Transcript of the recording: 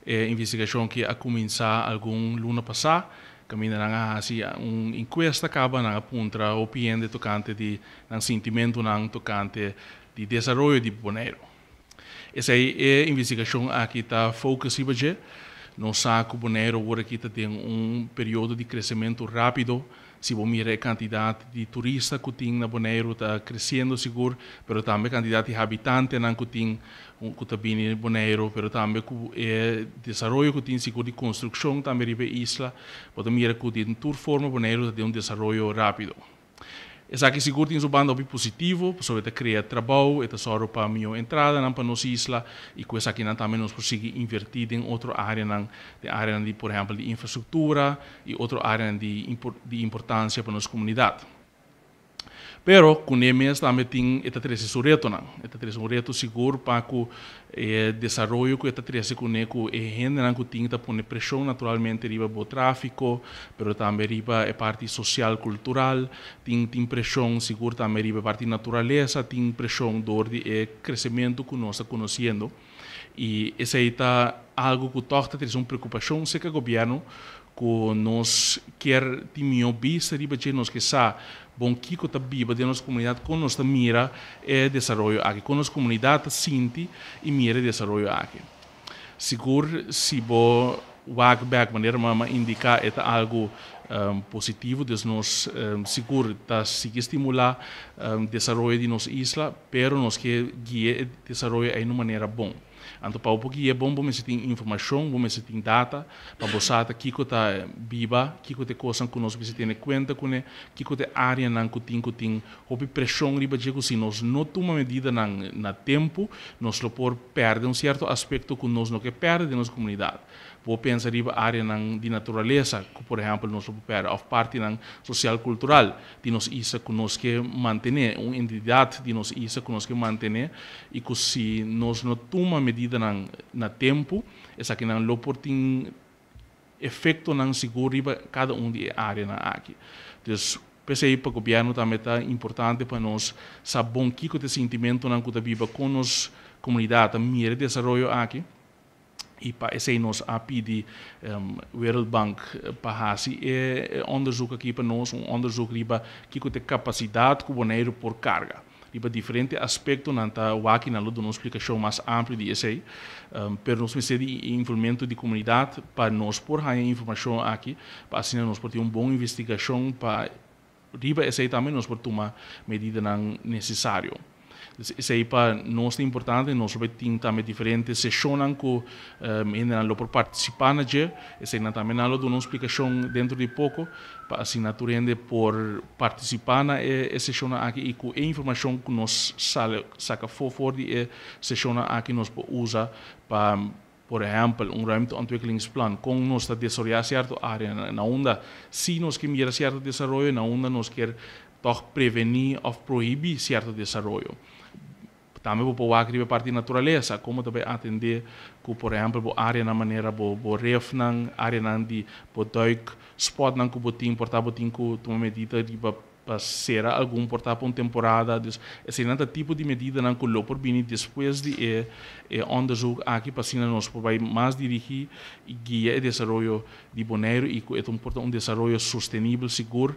investigação que a começar algum luna passada, caminhando assim uma encuesta acaba na apunta a opinião de tocante de um sentimento não tocante de desenvolvimento de Bonaire. Essa é a investigação aqui está focusada hoje. Nós sabemos que Bonaire agora aqui tem período de crescimento rápido. Se você mirar a quantidade de turistas que tem na Bonaire está crescendo seguro, mas também a quantidade de habitantes que tem que está vindo em Bonaire, mas também o desenvolvimento que tem seguro de construção também na isla. Pode mirar que de toda forma Bonaire tem desenvolvimento rápido. Essa aqui seguro tem um bando positivo, porque cria trabalho, é só para a minha entrada para nossa isla, e com essa aqui também nós conseguimos invertir em outra área, de, por exemplo, de infraestrutura e outra área de importância para a nossa comunidade. Pero, com eles também tem esse reto, esse reto seguro para que o desenvolvimento que esse com a gente que tem que pôr pressão naturalmente riba o tráfico, pero também riba a parte social cultural, tem pressão seguro também riba a parte natureza, tem pressão do crescimento que nós estamos conhecendo. E esse aí está algo que toca ter uma preocupação se que o governo que nós quer ter melhor vista riba de nós que sabe bom que está viva de nossa comunidade com nossa mira é desenvolvimento aqui, com nossa comunidade sente e mira desenvolvimento aqui. Seguro se bo back maneira mas indicar é algo positivo, dus nós seguro está se estimular desenvolvimento de nossa isla, pero nós que guia desenvolvimento de uma maneira bom. Então, para o pouquinho é bom, você tem informação, você tem data, para você saber que está viva, que tem coisas que nós precisamos ter conta com que tem área que tem houve pressão riba de se nós não tomamos medida na tempo, nós não podemos perder certo aspecto que nós não quer perder na nossa comunidade. Vou pensar riba área de natureza, que por exemplo nós não perder, ou parte social cultural, de nós isso que nós quer manter, uma entidade de nós isso que nós quer manter, e que se nós não tomamos medida na tempo, essa que não lo tem efeito não seguro riba cada de área na aqui. Então, pensei para o governo também é importante para nós saber que o sentimento não que viva com nossa comunidade, mira desenvolvimento aqui. E para esse nós a pedir World Bank para fazer onderzoek aqui para nós, onderzoek riba que tem capacidade que Bonaire por carga. Riba diferente aspecto não está aqui na luta uma explicação mais ampla de esse, pero nós precisamos de envolvimento de comunidade para nós por a informação aqui, para assim nós por ter uma boa investigação para riba esse também nós por tomar medida necessário. Isso aí para nós é importante, nós temos também diferentes sessões que ainda por participar na dia, isso aí também não dá uma explicação dentro de pouco, para assim naturalmente por participar na sessão aqui e com a informação que nós saca fora de sessão aqui nós usa para por exemplo, ruimteontwikkelingsplan com nós desarrollar certa área na onda, se nós queremos certo desenvolvimento na onda nós quer toch prevenir ou proibir certo desenvolvimento. Também vou aqui a parte da natureza, como também atender que, por exemplo, a área na maneira bo ref nang área nang de bo duik spot nang que botin portar botin que toma medida de para ser algum portar para uma temporada, dus esse é o tipo de medida nang que lo por vir depois de onderzoek aqui para assim nós vai mais dirigir e guiar o desenvolvimento de Bonaire e é um desenvolvimento sustentável seguro